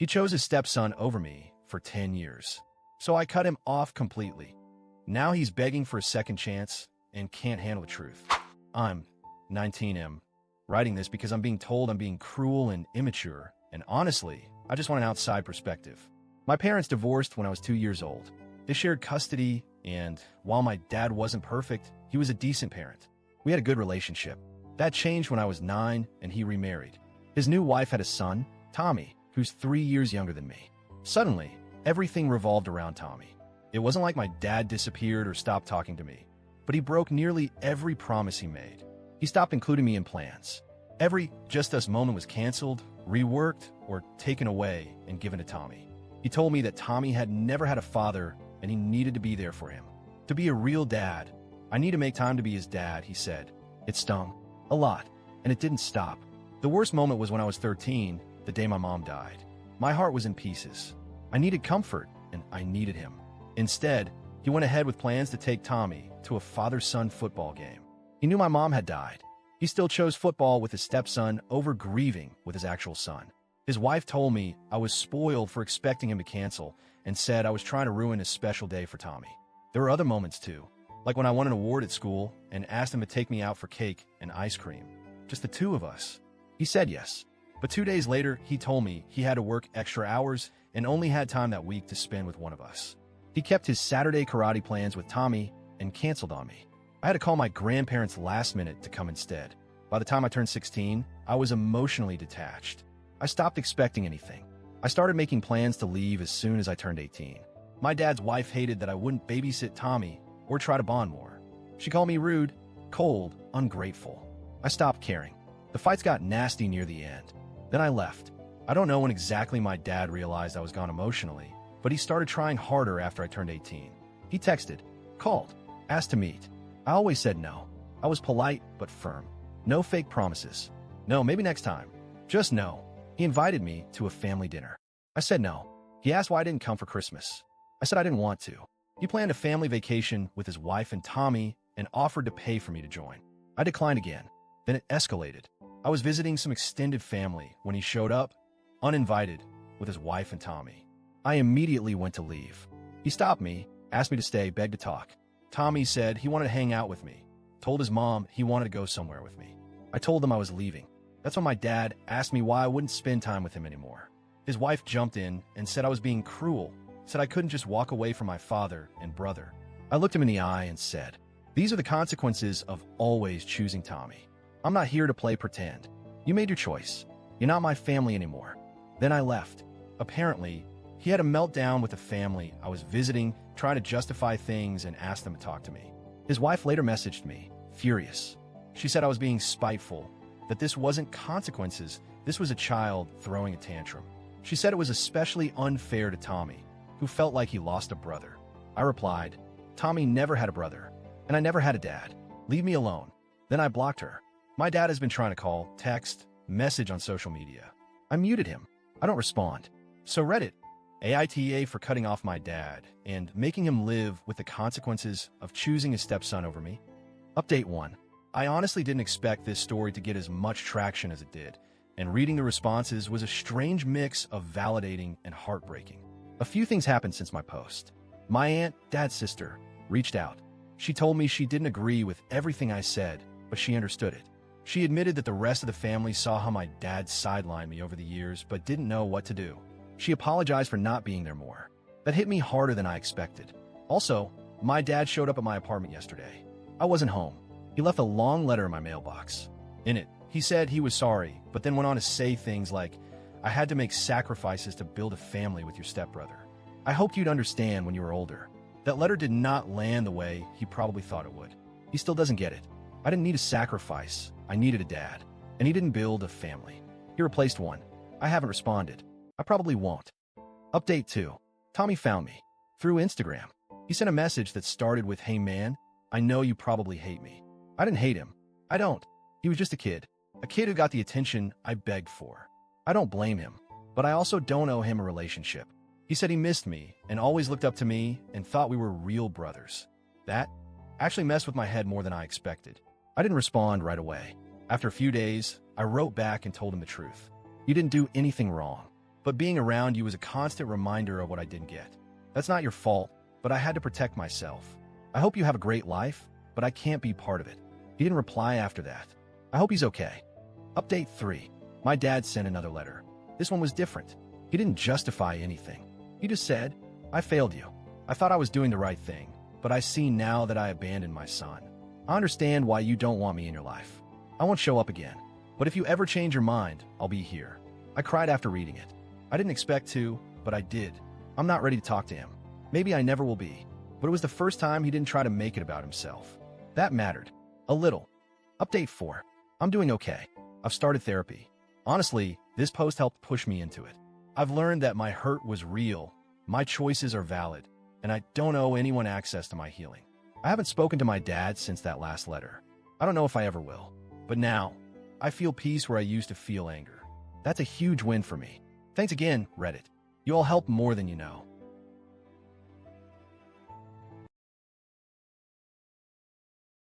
He chose his stepson over me for 10 years. So I cut him off completely. Now he's begging for a second chance and can't handle the truth. I'm 19M, writing this because I'm being told I'm being cruel and immature, and honestly, I just want an outside perspective. My parents divorced when I was 2 years old. They shared custody, and while my dad wasn't perfect, he was a decent parent. We had a good relationship. That changed when I was 9 and he remarried. His new wife had a son, Tommy, who's 3 years younger than me. Suddenly, everything revolved around Tommy. It wasn't like my dad disappeared or stopped talking to me, but he broke nearly every promise he made. He stopped including me in plans. Every Just Us moment was canceled, reworked, or taken away and given to Tommy. He told me that Tommy had never had a father and he needed to be there for him. To be a real dad, I need to make time to be his dad, he said. It stung. A lot. And it didn't stop. The worst moment was when I was 13, the day my mom died. My heart was in pieces. I needed comfort, and I needed him. Instead, he went ahead with plans to take Tommy to a father-son football game. He knew my mom had died. He still chose football with his stepson over grieving with his actual son. His wife told me I was spoiled for expecting him to cancel and said I was trying to ruin his special day for Tommy. There were other moments too, like when I won an award at school and asked him to take me out for cake and ice cream. Just the two of us. He said yes. But 2 days later, he told me he had to work extra hours and only had time that week to spend with one of us. He kept his Saturday karate plans with Tommy and canceled on me. I had to call my grandparents last minute to come instead. By the time I turned 16, I was emotionally detached. I stopped expecting anything. I started making plans to leave as soon as I turned 18. My dad's wife hated that I wouldn't babysit Tommy or try to bond more. She called me rude, cold, ungrateful. I stopped caring. The fights got nasty near the end. Then I left. I don't know when exactly my dad realized I was gone emotionally, but he started trying harder after I turned 18. He texted, called, asked to meet. I always said no. I was polite but firm. No fake promises. No, maybe next time. Just no. He invited me to a family dinner. I said no. He asked why I didn't come for Christmas. I said I didn't want to. He planned a family vacation with his wife and Tommy and offered to pay for me to join. I declined again. Then it escalated. I was visiting some extended family when he showed up, uninvited, with his wife and Tommy. I immediately went to leave. He stopped me, asked me to stay, begged to talk. Tommy said he wanted to hang out with me, told his mom he wanted to go somewhere with me. I told him I was leaving. That's when my dad asked me why I wouldn't spend time with him anymore. His wife jumped in and said I was being cruel, said I couldn't just walk away from my father and brother. I looked him in the eye and said, these are the consequences of always choosing Tommy. I'm not here to play pretend. You made your choice. You're not my family anymore. Then I left. Apparently, he had a meltdown with the family I was visiting, trying to justify things and ask them to talk to me. His wife later messaged me, furious. She said I was being spiteful, that this wasn't consequences, this was a child throwing a tantrum. She said it was especially unfair to Tommy, who felt like he lost a brother. I replied, Tommy never had a brother, and I never had a dad. Leave me alone. Then I blocked her. My dad has been trying to call, text, message on social media. I muted him. I don't respond. So Reddit, AITA for cutting off my dad and making him live with the consequences of choosing his stepson over me. Update 1. I honestly didn't expect this story to get as much traction as it did, and reading the responses was a strange mix of validating and heartbreaking. A few things happened since my post. My aunt, dad's sister, reached out. She told me she didn't agree with everything I said, but she understood it. She admitted that the rest of the family saw how my dad sidelined me over the years but didn't know what to do. She apologized for not being there more. That hit me harder than I expected. Also, my dad showed up at my apartment yesterday. I wasn't home. He left a long letter in my mailbox. In it, he said he was sorry, but then went on to say things like, I had to make sacrifices to build a family with your stepbrother. I hoped you'd understand when you were older. That letter did not land the way he probably thought it would. He still doesn't get it. I didn't need a sacrifice. I needed a dad. And he didn't build a family. He replaced one. I haven't responded. I probably won't. Update 2. Tommy found me. Through Instagram. He sent a message that started with, hey man, I know you probably hate me. I didn't hate him. I don't. He was just a kid. A kid who got the attention I begged for. I don't blame him. But I also don't owe him a relationship. He said he missed me and always looked up to me and thought we were real brothers. That actually messed with my head more than I expected. I didn't respond right away. After a few days, I wrote back and told him the truth. You didn't do anything wrong. but being around you was a constant reminder of what I didn't get. That's not your fault, but I had to protect myself. I hope you have a great life, but I can't be part of it. He didn't reply after that. I hope he's okay. Update 3. My dad sent another letter. This one was different. He didn't justify anything. He just said, I failed you. I thought I was doing the right thing, but I see now that I abandoned my son. I understand why you don't want me in your life. I won't show up again, but if you ever change your mind, I'll be here. I cried after reading it. I didn't expect to, but I did. I'm not ready to talk to him. Maybe I never will be, but it was the first time he didn't try to make it about himself. That mattered. A little. Update 4. I'm doing okay. I've started therapy. Honestly, this post helped push me into it. I've learned that my hurt was real, my choices are valid, and I don't owe anyone access to my healing. I haven't spoken to my dad since that last letter. I don't know if I ever will. But now, I feel peace where I used to feel anger. That's a huge win for me. Thanks again, Reddit. You all help more than you know.